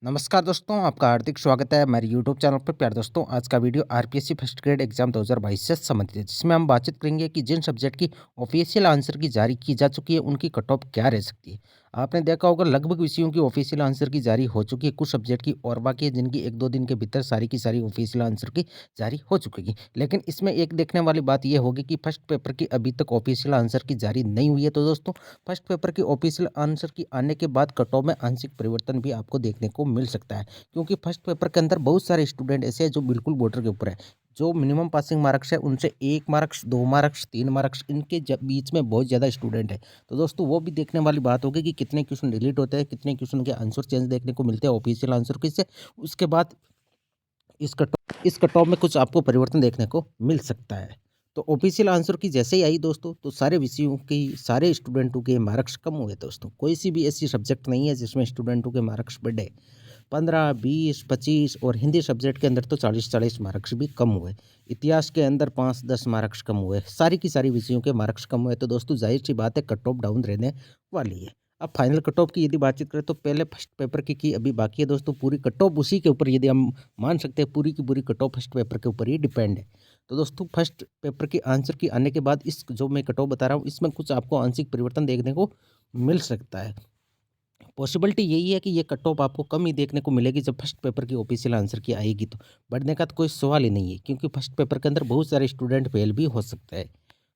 नमस्कार दोस्तों, आपका हार्दिक स्वागत है हमारे यूट्यूब चैनल पर। प्यारे दोस्तों, आज का video RPSC first grade exam 2022 से संबंधित है, जिसमें हम बातचीत करेंगे कि जिन सब्जेक्ट की ऑफिशियल आंसर की जारी की जा चुकी है उनकी कट ऑफ क्या रह सकती है। आपने देखा होगा लगभग विषयों की ऑफिशियल आंसर की जारी हो चुकी है, कुछ सब्जेक्ट की और बाकी है जिनकी 1-2 दिन के भीतर सारी की सारी ऑफिशियल आंसर की जारी हो चुकी है। लेकिन इसमें एक देखने वाली बात यह होगी कि फर्स्ट पेपर की अभी तक ऑफिशियल आंसर की जारी नहीं हुई है। तो दोस्तों, फर्स्ट पेपर की ऑफिशियल आंसर की आने के बाद कट ऑफ में आंशिक परिवर्तन भी आपको देखने को मिल सकता है, क्योंकि फर्स्ट पेपर के अंदर बहुत सारे स्टूडेंट ऐसे हैं जो बिल्कुल बॉर्डर के ऊपर है। जो मिनिमम पासिंग मार्क्स है उनसे 1 मार्क्स, 2 मार्क्स, 3 मार्क्स इनके बीच में बहुत ज़्यादा स्टूडेंट है। तो दोस्तों, वो भी देखने वाली बात होगी कि कितने क्वेश्चन डिलीट होते हैं, कितने क्वेश्चन के आंसर चेंज देखने को मिलते हैं ऑफिशियल आंसर की से। उसके बाद इस कट ऑफ में कुछ आपको परिवर्तन देखने को मिल सकता है। तो ऑफिशियल आंसर की जैसे ही आई दोस्तों, तो सारे विषयों की सारे स्टूडेंटों के मार्क्स कम हुए दोस्तों। कोई सी भी ऐसी सब्जेक्ट नहीं है जिसमें स्टूडेंटों के मार्क्स बढ़े। 15, 20, 25 और हिंदी सब्जेक्ट के अंदर तो 40-40 मार्क्स भी कम हुए। इतिहास के अंदर 5-10 मार्क्स कम हुए। सारी की सारी विषयों के मार्क्स कम हुए। तो दोस्तों, ज़ाहिर-सी बात है कट ऑफ डाउन रहने वाली है। अब फाइनल कट ऑफ की यदि बातचीत करें तो पहले फर्स्ट पेपर की अभी बाकी है दोस्तों। पूरी कट ऑफ उसी के ऊपर यदि हम मान सकते हैं, पूरी की पूरी कट ऑफ फर्स्ट पेपर के ऊपर ही डिपेंड है। तो दोस्तों, फर्स्ट पेपर की आंसर की आने के बाद इस जो मैं कट ऑफ बता रहा हूँ इसमें कुछ आपको आंशिक परिवर्तन देखने को मिल सकता है। पॉसिबिलिटी यही है कि ये कट ऑफ आपको कम ही देखने को मिलेगी जब फर्स्ट पेपर की ऑफिशियल आंसर की आएगी। तो बढ़ने का तो कोई सवाल ही नहीं है, क्योंकि फर्स्ट पेपर के अंदर बहुत सारे स्टूडेंट फेल भी हो सकते हैं।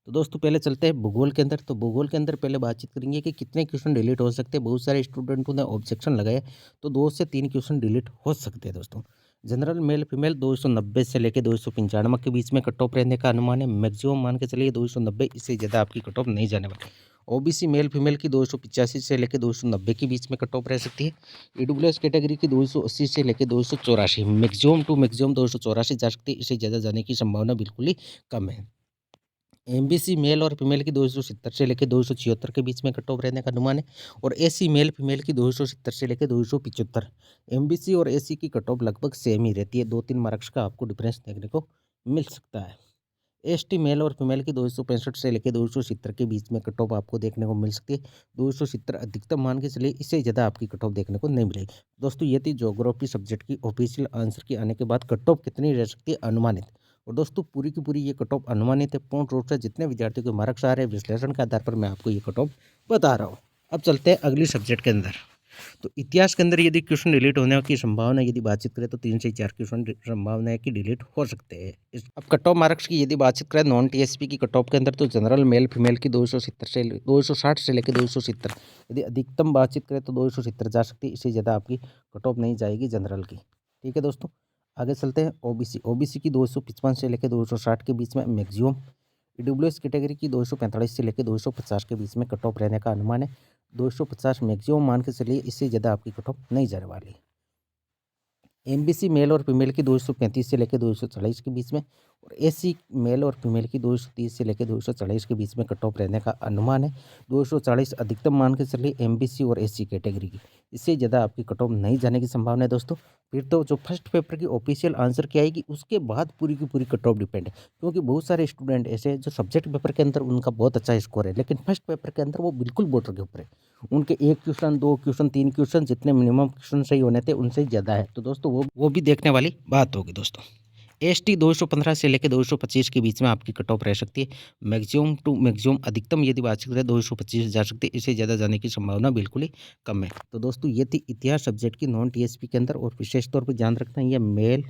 तो दोस्तों, पहले चलते हैं भूगोल के अंदर। तो भूगोल के अंदर पहले बातचीत करेंगे कि कितने क्वेश्चन डिलीट हो सकते हैं। बहुत सारे स्टूडेंटों ने ऑब्जेक्शन लगाया, तो 2 से 3 क्वेश्चन डिलीट हो सकते हैं दोस्तों। जनरल मेल फीमेल 290 से लेकर 295 के बीच में कट ऑफ रहने का अनुमान है। मैक्सिमम मान के चलिए 290, इससे ज़्यादा आपकी कट ऑफ नहीं जाने वाली। ओबीसी मेल फीमेल की 285 से लेकर 290 के बीच में कट ऑफ रह सकती है। ईडब्ल्यूएस कैटेगरी की 280 से लेकर 284, मैक्सिमम टू मैक्सिमम 284 जा सकती है, इससे ज़्यादा जाने की संभावना बिल्कुल ही कम है। एमबीसी मेल और फीमेल की 270 से लेकर 276 के बीच में कट ऑफ रहने का अनुमान है। और एसी मेल फीमेल की 270 से लेकर 275। एमबीसी और एसी की कट ऑफ लगभग सेम ही रहती है, 2-3 मार्क्स का आपको डिफरेंस देखने को मिल सकता है। एसटी मेल और फीमेल की 265 से लेकर 270 के बीच में कट ऑफ आपको देखने को मिल सकती है। 270 अधिकतम मान के चलिए, इससे ज़्यादा आपकी कट ऑफ देखने को नहीं मिलेगी। दोस्तों, ये थी ज्योग्राफी सब्जेक्ट की ऑफिशियल आंसर की आने के बाद कट ऑफ कितनी रह सकती है अनुमानित। और दोस्तों, पूरी की पूरी ये कट ऑफ अनुमानित है। पूर्ण रूप से जितने विद्यार्थियों के मार्क्स आ रहे हैं विश्लेषण के आधार पर मैं आपको ये कट ऑफ बता रहा हूँ। अब चलते हैं अगली सब्जेक्ट के अंदर। तो इतिहास के अंदर यदि क्वेश्चन डिलीट होने की संभावना यदि बातचीत करें तो 3 से 4 क्वेश्चन संभावना है कि डिलीट हो सकते हैं। अब कट ऑफ मार्क्स की यदि बातचीत करें नॉन टीएसपी की कट ऑफ के अंदर, तो जनरल मेल फीमेल की 260 से लेकर 270, यदि अधिकतम बातचीत करें तो 270 जा सकती है, इससे ज़्यादा आपकी कट ऑफ नहीं जाएगी जनरल की। ठीक है दोस्तों, आगे चलते हैं ओबीसी। ओबीसी की 255 से लेकर 260 के बीच में मैक्सिमम। ईडब्ल्यूएस कैटेगरी की 245 से लेकर 250 के बीच में कट ऑफ रहने का अनुमान है। 250 मैक्सिमम मान के चलिए, इससे ज़्यादा आपकी कट ऑफ नहीं जाने वाली। एमबीसी मेल और फीमेल की 235 से लेकर 240 के बीच में। और एससी मेल और फीमेल की 230 से लेकर 240 के बीच में कट ऑफ रहने का अनुमान है। 240 अधिकतम मान के चलिए एमबीसी और एससी कैटेगरी की, इससे ज़्यादा आपकी कट ऑफ नहीं जाने की संभावना है दोस्तों। फिर तो जो फर्स्ट पेपर की ऑफिशियल आंसर की आएगी उसके बाद पूरी की पूरी कट ऑफ डिपेंड है, क्योंकि बहुत सारे स्टूडेंट ऐसे हैं जो सब्जेक्ट पेपर के अंदर उनका बहुत अच्छा स्कोर है, लेकिन फर्स्ट पेपर के अंदर वो बिल्कुल बॉर्डर के ऊपर है। उनके 1 क्वेश्चन, 2 क्वेश्चन, 3 क्वेश्चन जितने मिनिमम क्वेश्चन सही होने थे उनसे ज़्यादा है। तो दोस्तों, वो भी देखने वाली बात होगी दोस्तों। एसटी 215 से लेकर 225 के बीच में आपकी कट ऑफ रह सकती है। मैक्सिमम टू मैक्सिमम अधिकतम यदि बात करें 225 जा सकती है, इससे ज़्यादा जाने की संभावना बिल्कुल ही कम है। तो दोस्तों, ये थी इतिहास सब्जेक्ट की नॉन टीएसपी के अंदर। और विशेष तौर पर ध्यान रखना, ये मेल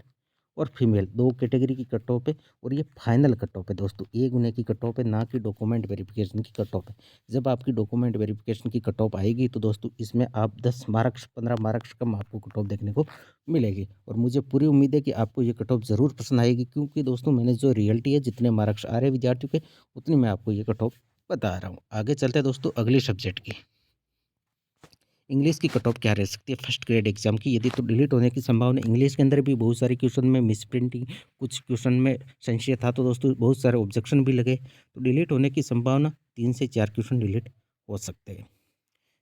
और फीमेल 2 कैटेगरी की कट ऑफ है, और ये फाइनल कट ऑफ है दोस्तों। एक गुने की कट ऑफ है, ना कि डॉक्यूमेंट वेरिफिकेशन की कट ऑफ है। जब आपकी डॉक्यूमेंट वेरिफिकेशन की कट ऑफ आएगी तो दोस्तों, इसमें आप 10 मार्क्स, 15 मार्क्स कम आपको कट ऑफ देखने को मिलेगी। और मुझे पूरी उम्मीद है कि आपको ये कट ऑफ ज़रूर पसंद आएगी, क्योंकि दोस्तों मैंने जो रियलिटी है, जितने मार्क्स आ रहे हैं विद्यार्थियों के, उतनी मैं आपको ये कट ऑफ बता रहा हूँ। आगे चलते हैं दोस्तों अगली सब्जेक्ट की। इंग्लिश की कट ऑफ क्या रह सकती है फर्स्ट ग्रेड एग्जाम की, यदि तो डिलीट होने की संभावना। इंग्लिश के अंदर भी बहुत सारे क्वेश्चन में मिस प्रिंटिंग, कुछ क्वेश्चन में संशय था, तो दोस्तों बहुत सारे ऑब्जेक्शन भी लगे। तो डिलीट होने की संभावना 3 से 4 क्वेश्चन डिलीट हो सकते हैं।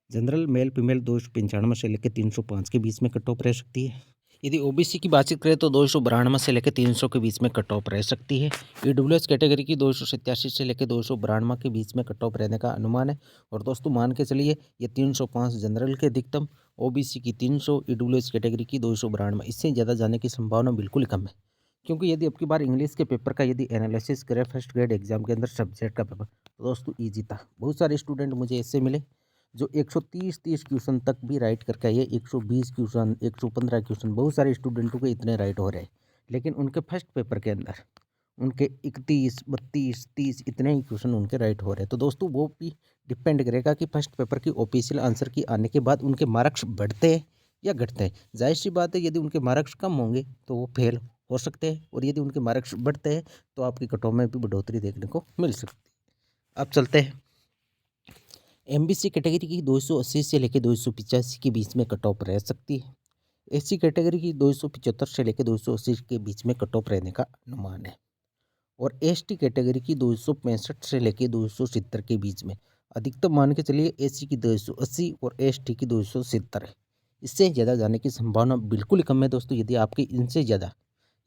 जनरल मेल फीमेल 295 से लेकर 305 के बीच में कट ऑफ रह सकती है। यदि ओबीसी की बातचीत करें तो 292 से लेकर 300 के बीच में कट ऑफ रह सकती है। ईडब्ल्यूएस कैटेगरी की 287 से लेकर 292 के बीच में कट ऑफ रहने का अनुमान है। और दोस्तों मान के चलिए ये 305 जनरल के अधिकतम, ओबीसी की 300, ईडब्ल्यूएस कैटेगरी की 292, इससे ज़्यादा जाने की संभावना बिल्कुल कम है। क्योंकि यदि अब की बार इंग्लिश के पेपर का यदि एनालिसिस करें फर्स्ट ग्रेड एग्जाम के अंदर सब्जेक्ट का पेपर, तो दोस्तों ईजी था। बहुत सारे स्टूडेंट मुझे ऐसे मिले जो 130 क्वेश्चन तक भी राइट करके आइए, 120 क्वेश्चन, 115 क्वेश्चन, बहुत सारे स्टूडेंटों के इतने राइट हो रहे हैं। लेकिन उनके फर्स्ट पेपर के अंदर उनके 31, 32, 30 इतने ही क्वेश्चन उनके राइट हो रहे हैं। तो दोस्तों वो भी डिपेंड करेगा कि फर्स्ट पेपर की ऑफिशियल आंसर की आने के बाद उनके मार्क्स बढ़ते हैं या घटते हैं। जाहिर सी बात है यदि उनके मार्क्स कम होंगे तो वो फेल हो सकते हैं, और यदि उनके मार्क्स बढ़ते हैं तो आपकी कट ऑफ में भी बढ़ोतरी देखने को मिल सकती है। अब चलते हैं एमबीसी कैटेगरी की 280 से लेकर 285 के बीच में कट ऑफ रह सकती है। एससी कैटेगरी की 275 से लेकर 280 के बीच में कट ऑफ रहने का अनुमान है। और एसटी कैटेगरी की 265 से लेकर 270 के बीच में, अधिकतम मान के चलिए एससी की 280 और एसटी की 270 है। इससे ज़्यादा जाने की संभावना बिल्कुल ही कम है दोस्तों। यदि आपके इनसे ज़्यादा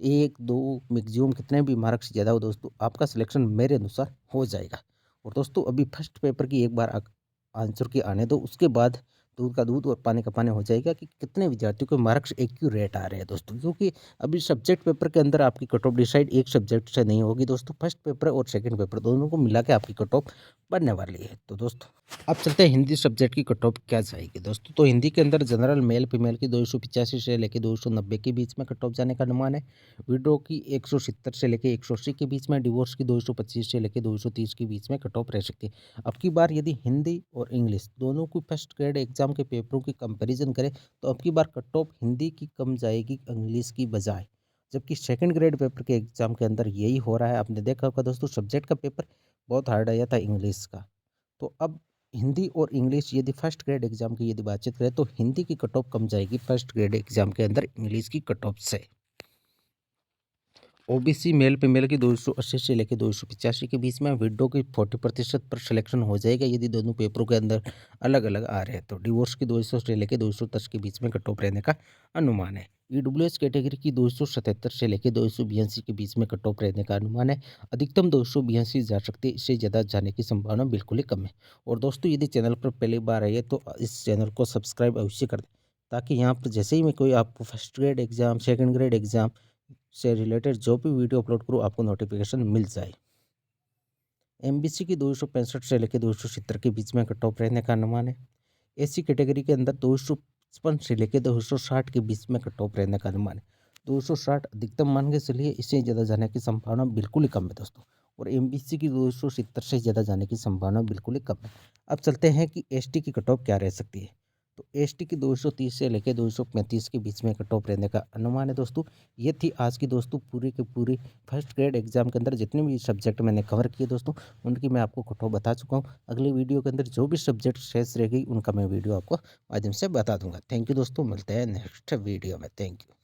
1, 2 मैक्सिमम कितने भी मार्क्स ज़्यादा हो दोस्तों, आपका सिलेक्शन मेरे अनुसार हो जाएगा। और दोस्तों अभी फर्स्ट पेपर की एक बार आंसर की आने दो, उसके बाद दूध का दूध और पानी का पानी हो जाएगा कि कितने विद्यार्थियों के मार्क्स एक्यूरेट आ रहे हैं दोस्तों। क्योंकि अभी सब्जेक्ट पेपर के अंदर आपकी कट ऑफ डिसाइड एक सब्जेक्ट से नहीं होगी दोस्तों, फर्स्ट पेपर और सेकंड पेपर दोनों को मिला के आपकी कट ऑफ बनने वाली है। तो दोस्तों अब चलते हैं हिंदी सब्जेक्ट की कट ऑफ क्या जाएगी दोस्तों। तो हिंदी के अंदर जनरल मेल फीमेल की 285 से लेकर 290 के बीच में कट ऑफ जाने का अनुमान है। विडो की 170 से लेकर 180 के बीच में, डिवोर्स की 225 से लेकर 230 के बीच में कट ऑफ रह सकती है। अब की बार यदि हिंदी और इंग्लिश दोनों को फर्स्ट ग्रेड एग्जाम के पेपरों की कंपैरिजन करें तो अब की बार कट ऑफ हिंदी की कम जाएगी इंग्लिश की बजाय। जबकि सेकंड ग्रेड पेपर के एग्जाम के अंदर यही हो रहा है। आपने देखा होगा दोस्तों सब्जेक्ट का पेपर बहुत हार्ड आया था इंग्लिश का। तो अब हिंदी और इंग्लिश यदि फर्स्ट ग्रेड एग्जाम की यदि बातचीत करें तो हिंदी की कट ऑफ कम जाएगी फर्स्ट ग्रेड एग्जाम के अंदर इंग्लिश की कट ऑफ से। ओबीसी मेल फीमेल की 280 से लेकर 285 के बीच में, विडो की 40% पर सिलेक्शन हो जाएगा यदि दोनों पेपरों के अंदर अलग अलग आ रहे हैं। तो डिवोर्स की 200 से लेकर 210 के बीच में कट ऑफ रहने का अनुमान है। ईडब्ल्यूएस कैटेगरी की 277 से लेकर 282 के बीच में कट ऑफ रहने का अनुमान है। अधिकतम 282 जा सकती है, इससे ज़्यादा जाने की संभावना बिल्कुल ही कम है। और दोस्तों यदि चैनल पर पहली बार आइए तो इस चैनल को सब्सक्राइब अवश्य कर दें, ताकि यहाँ पर जैसे ही मैं कोई आपको first grade exam, second grade exam से रिलेटेड जो भी वीडियो अपलोड करूँ आपको नोटिफिकेशन मिल जाए। एमबीसी की 265 से लेकर 270 के बीच में कट ऑफ रहने का अनुमान है। एससी कैटेगरी के अंदर 255 से लेकर 260 के बीच में कट ऑफ रहने का अनुमान है। 260 अधिकतम मान के चलिए, इससे ज़्यादा जाने की संभावना बिल्कुल ही कम है दोस्तों। और एमबीसी की 270 से ज़्यादा जाने की संभावना बिल्कुल ही कम है। अब चलते हैं कि एसटी की कट ऑफ क्या रह सकती है। तो एसटी की 230 से लेकर 235 के बीच में कट ऑफ रहने का अनुमान है दोस्तों। ये थी आज की दोस्तों पूरी की पूरी फर्स्ट ग्रेड एग्जाम के अंदर जितने भी सब्जेक्ट मैंने कवर किए दोस्तों, उनकी मैं आपको कट ऑफ बता चुका हूँ। अगली वीडियो के अंदर जो भी सब्जेक्ट शेष रह गई उनका मैं वीडियो आपको माध्यम से बता दूंगा। थैंक यू दोस्तों, मिलते हैं नेक्स्ट वीडियो में। Thank you.